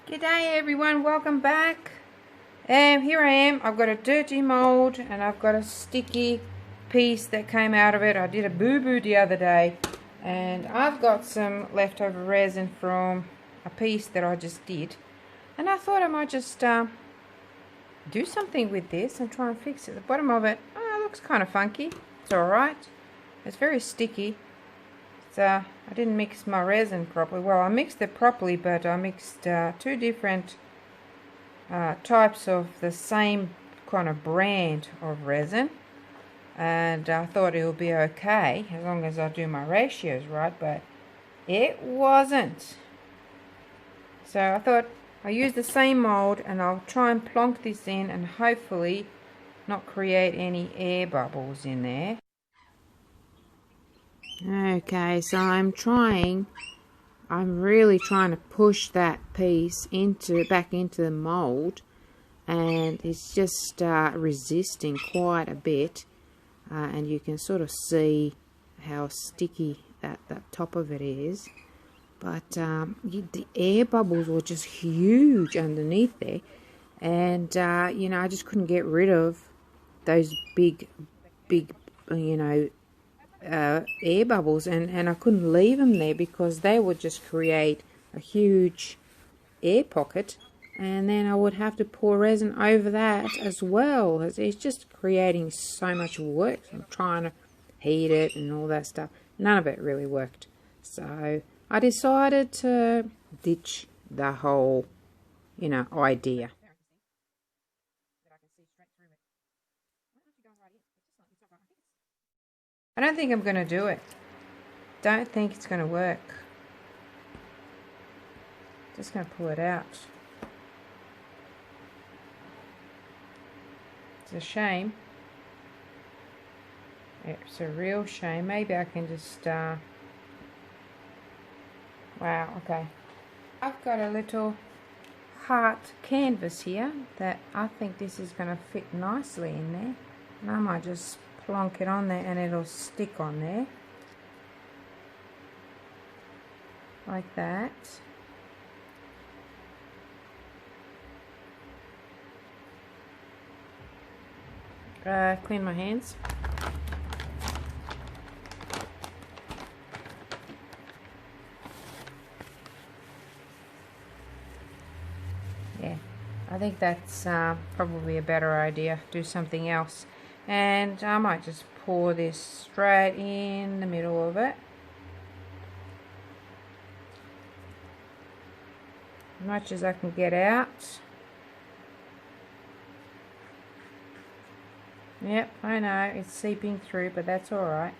G'day everyone, welcome back. Here I am. I've got a dirty mold and I've got a sticky piece that came out of it. I did a boo-boo the other day and I've got some leftover resin from a piece that I just did, and I thought I might just do something with this and try and fix it. The bottom of it, it looks kind of funky. It's alright. It's very sticky. I didn't mix my resin properly. Well, I mixed it properly, but I mixed two different types of the same kind of brand of resin, and I thought it would be okay as long as I do my ratios right, but it wasn't. So I thought I'll use the same mold and I'll try and plonk this in and hopefully not create any air bubbles in there. Okay, so I'm really trying to push that piece back into the mold, and it's just resisting quite a bit, and you can sort of see how sticky that top of it is. But the air bubbles were just huge underneath there, and you know, I just couldn't get rid of those big air bubbles, and I couldn't leave them there because they would just create a huge air pocket, and then I would have to pour resin over that as well. It's just creating so much work. I'm trying to heat it and all that stuff. None of it really worked, so I decided to ditch the whole idea. I don't think I'm going to do it. Don't think it's going to work. Just going to pull it out. It's a shame. It's a real shame. Maybe I can just... Wow, okay. I've got a little heart canvas here that I think this is going to fit nicely in there. And I might just plonk it on there and it'll stick on there like that. Clean my hands. Yeah, I think that's probably a better idea. Do something else. And I might just pour this straight in the middle of it. As much as I can get out. Yep, I know, it's seeping through, but that's alright.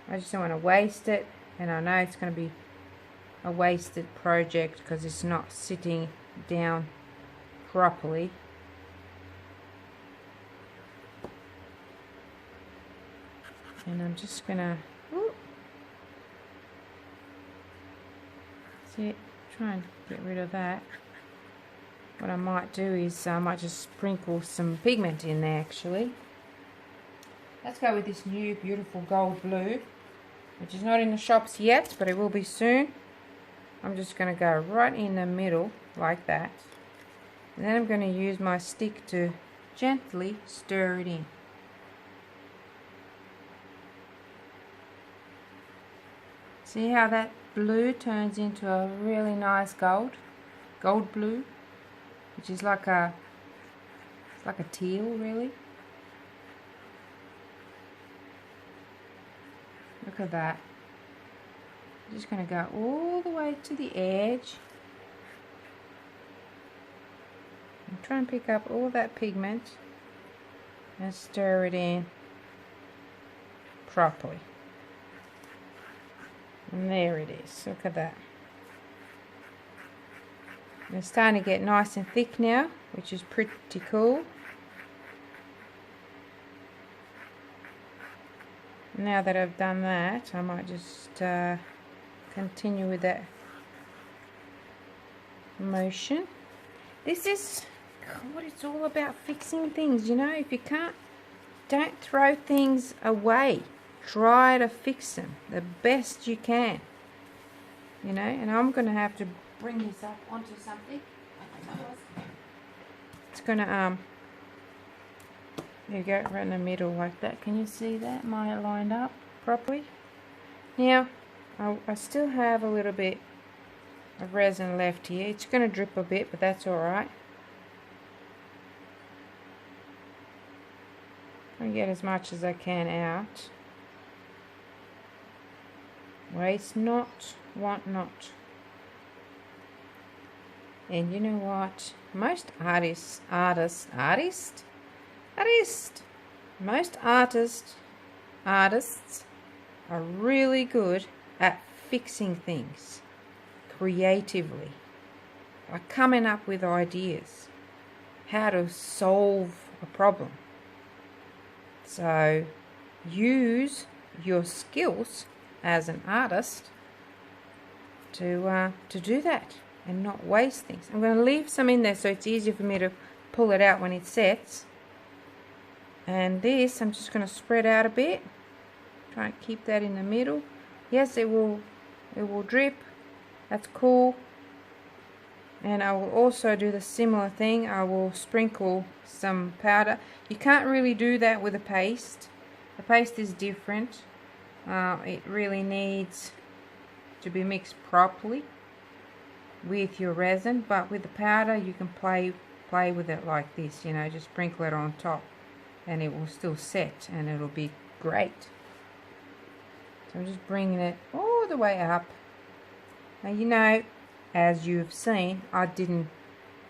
I just don't want to waste it, and I know it's going to be a wasted project because it's not sitting down properly. And I'm just gonna try and get rid of that. What I might do is I might just sprinkle some pigment in there actually. Let's go with this new beautiful gold blue, which is not in the shops yet, but it will be soon. I'm just going to go right in the middle like that. And then I'm going to use my stick to gently stir it in. See how that blue turns into a really nice gold blue, which is like a teal really. Look at that. I'm just going to go all the way to the edge and try and pick up all that pigment and stir it in properly. And there it is. Look at that. It's starting to get nice and thick now, which is pretty cool. Now that I've done that, I might just continue with that motion. This is what it's all about, fixing things, you know. If you can't, don't throw things away. Try to fix them the best you can. you know, and I'm going to have to bring this up onto something. It's going to, there you go, right in the middle like that. Can you see that? Am I lined up properly? Now, I still have a little bit of resin left here. It's going to drip a bit, but that's alright. I get as much as I can out. Waste not, want not. And you know what? Most most artists are really good at fixing things creatively, like coming up with ideas, how to solve a problem. So use your skills as an artist to do that and not waste things. I'm going to leave some in there so it's easier for me to pull it out when it sets. And this I'm just going to spread out a bit. Try and keep that in the middle. Yes, it will drip. That's cool. And I will also do the similar thing. I will sprinkle some powder. You can't really do that with a paste. The paste is different. It really needs to be mixed properly with your resin, but with the powder you can play with it like this, you know, just sprinkle it on top and it will still set and it'll be great. So I'm just bringing it all the way up. Now, you know, as you've seen, I didn't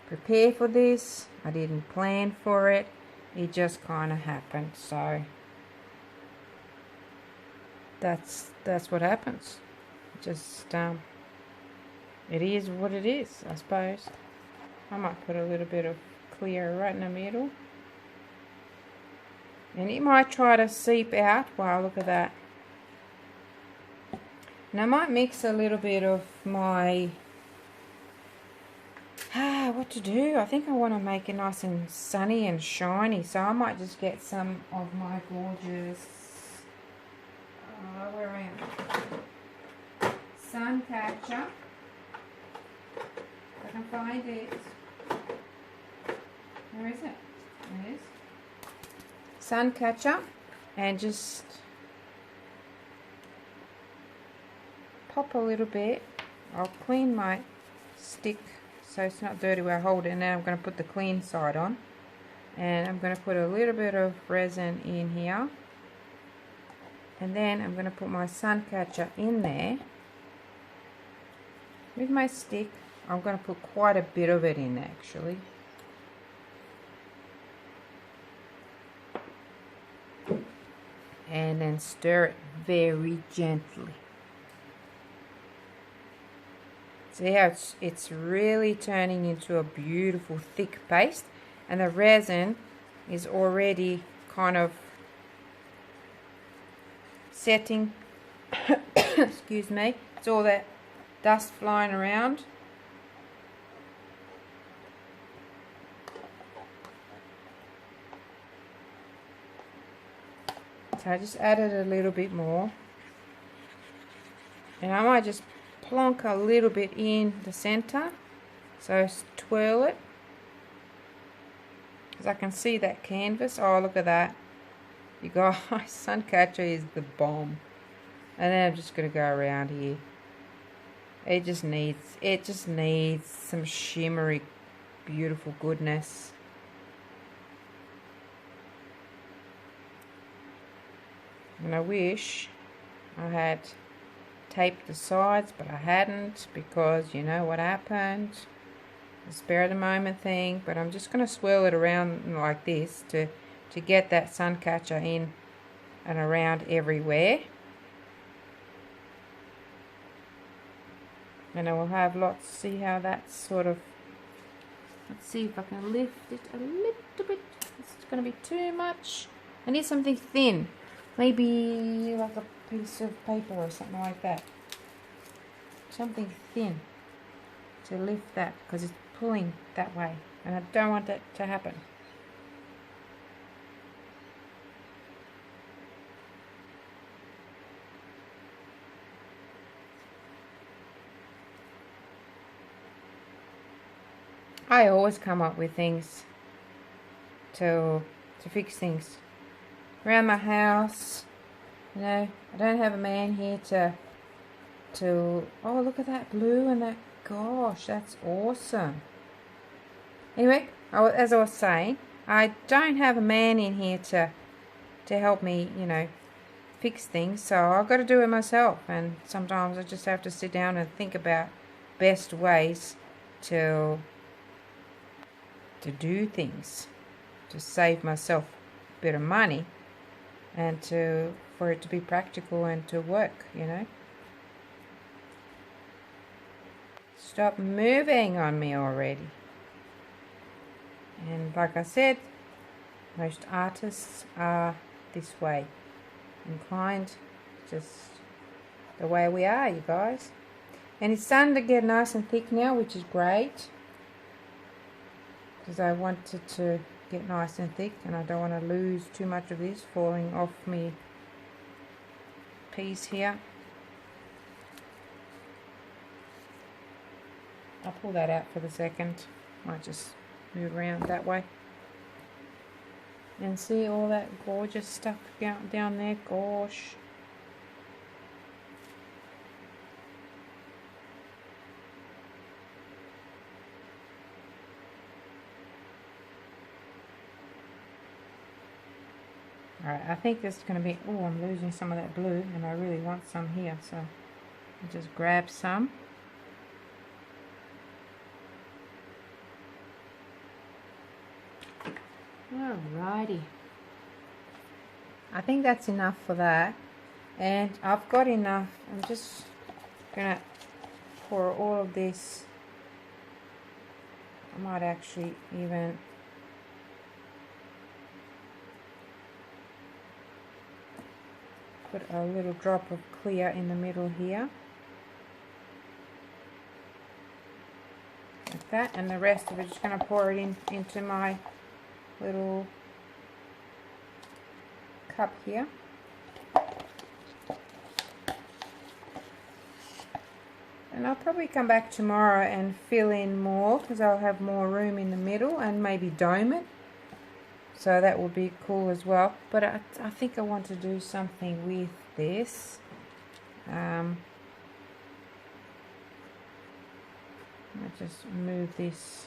prepare for this, I didn't plan for it, it just kind of happened. So that's what happens. Just it is what it is, I suppose. I might put a little bit of clear right in the middle, and it might try to seep out. Wow, look at that. And I might mix a little bit of my what to do. I think I want to make it nice and sunny and shiny, so I might just get some of my gorgeous where am I? Sun catcher. If I can find it. Where is it? There it is. Sun catcher, and just pop a little bit. I'll clean my stick so it's not dirty where I hold it, and then I'm going to put the clean side on, and I'm going to put a little bit of resin in here, and then I'm going to put my sun catcher in there with my stick. I'm going to put quite a bit of it in actually. And then stir it very gently. See how it's really turning into a beautiful thick paste, and the resin is already kind of setting. Excuse me, it's all that dust flying around. So I just added a little bit more, and I might just plonk a little bit in the center, so twirl it, because I can see that canvas. Oh, look at that, you guys. Sun catcher is the bomb. And then I'm just going to go around here. It just needs some shimmery beautiful goodness. And I wish I had taped the sides, but I hadn't, because you know what happened, the spare of the moment thing. But I'm just going to swirl it around like this to get that sun catcher in and around everywhere. And I will have lots. See how that's sort of, let's see if I can lift it a little bit. It's going to be too much. I need something thin, maybe like a piece of paper or something like that. Something thin to lift that, because it's pulling that way and I don't want that to happen. I always come up with things to fix things around my house. You know, I don't have a man here to oh, look at that blue and that, gosh, that's awesome. Anyway, as I was saying, I don't have a man in here to help me, you know, fix things, so I've got to do it myself, and sometimes I just have to sit down and think about best ways to do things, to save myself a bit of money, and for it to be practical and to work, you know. Stop moving on me already. And like I said, most artists are this way, inclined, just the way we are, you guys. And it's starting to get nice and thick now, which is great, because I want it to get nice and thick, and I don't want to lose too much of this falling off me piece here. I'll pull that out for the second. Might just move around that way. And see all that gorgeous stuff down there? Gosh. Alright, I think this is going to be... Oh, I'm losing some of that blue, and I really want some here, so I'll just grab some. Alrighty. I think that's enough for that. And I've got enough. I'm just going to pour all of this. I might actually even... put a little drop of clear in the middle here. Like that. And the rest of it, just going to pour it into my little cup here. And I'll probably come back tomorrow and fill in more, because I'll have more room in the middle, and maybe dome it. So that would be cool as well. But I think I want to do something with this. I'll just move this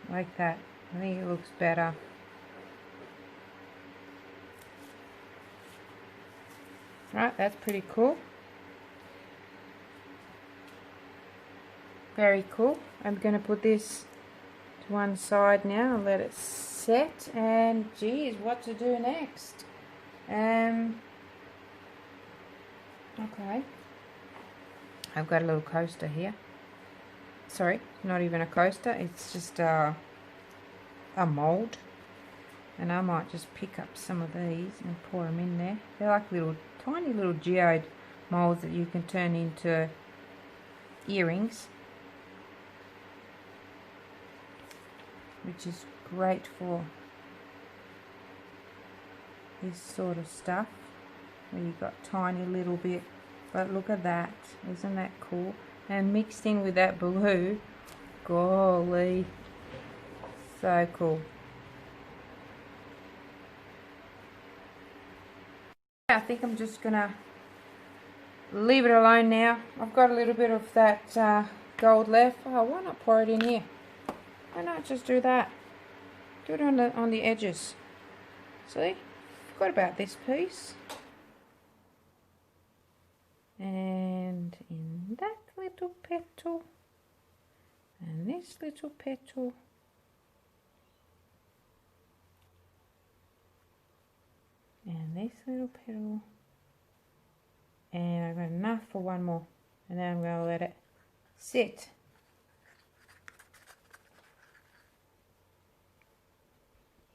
like that. I think it looks better. Right, that's pretty cool. Very cool. I'm going to put this to one side now and let it set. And geez, what to do next? Okay. I've got a little coaster here. Sorry, not even a coaster. It's just a mold. And I might just pick up some of these and pour them in there. They're like little, tiny little geode molds that you can turn into earrings, which is great for this sort of stuff, where you've got tiny little bit. But look at that, isn't that cool? And mixed in with that blue, golly, so cool. I think I'm just gonna leave it alone now. I've got a little bit of that gold left. Oh, why not pour it in here? Why not just do that? Do it on the edges. See? Forgot about this piece. And in that little petal. And this little petal. And this little petal. And I've got enough for one more. And then I'm going to let it sit.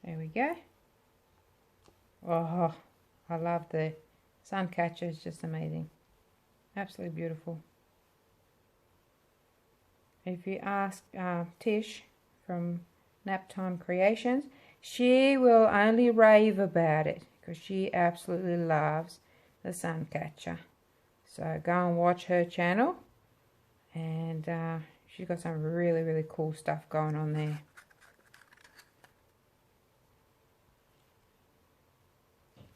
There we go. Oh, I love the sun catcher. It's just amazing. Absolutely beautiful. If you ask Tish from Naptime Creations, she will only rave about it, because she absolutely loves the sun catcher. So go and watch her channel And she's got some really, really cool stuff going on there.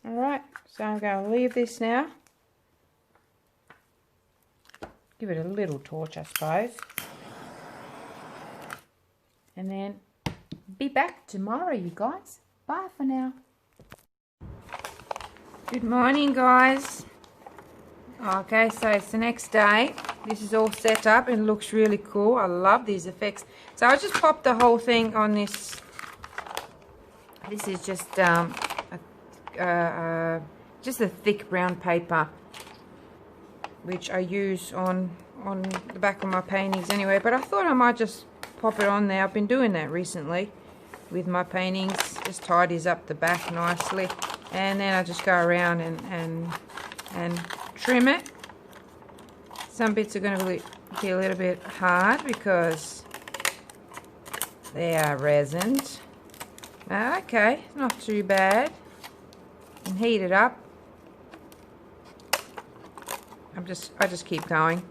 Alright, so I'm going to leave this now. Give it a little torch, I suppose. And then be back tomorrow, you guys. Bye for now. Good morning, guys. Okay, so it's the next day. This is all set up and looks really cool. I love these effects. So I just popped the whole thing on this. This is just a thick brown paper, which I use on the back of my paintings anyway. But I thought I might just pop it on there. I've been doing that recently with my paintings. Just tidies up the back nicely, and then I just go around and trim it. Some bits are going to be a little bit hard because they are resined. Okay, not too bad. And heat it up. I just keep going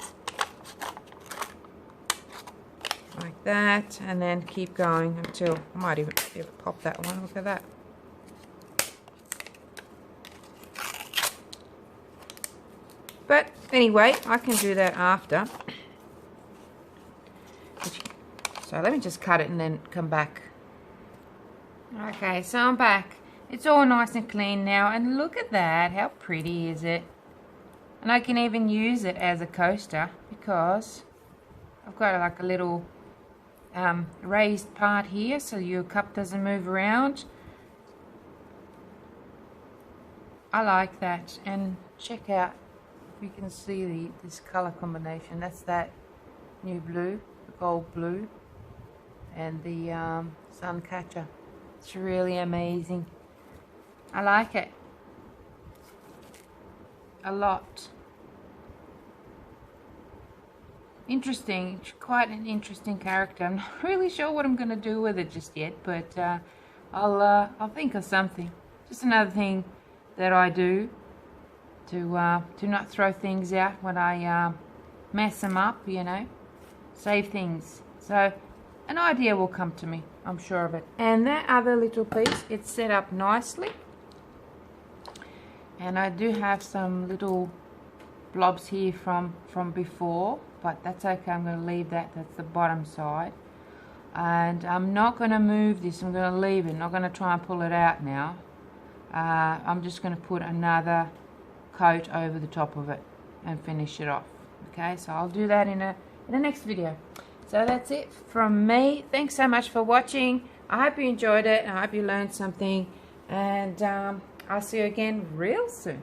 like that, and then keep going until I might even be able to pop that one. Look at that. But anyway, I can do that after. So let me just cut it and then come back. Okay, so I'm back. It's all nice and clean now, and look at that. How pretty is it? And I can even use it as a coaster because I've got like a little raised part here so your cup doesn't move around. I like that. And check out, if you can see this color combination. That's that new blue, the gold blue, and the sun catcher. It's really amazing. I like it a lot. Interesting, quite an interesting character. I'm not really sure what I'm going to do with it just yet, but I'll think of something. Just another thing that I do to not throw things out when I mess them up, you know, save things. So an idea will come to me, I'm sure of it. And that other little piece, it's set up nicely. And I do have some little blobs here from before, but that's okay. I'm going to leave that. That's the bottom side. And I'm not going to move this. I'm going to leave it. I'm not going to try and pull it out now. I'm just going to put another coat over the top of it and finish it off. Okay, so I'll do that in the next video. So that's it from me. Thanks so much for watching. I hope you enjoyed it. I hope you learned something. And I'll see you again real soon.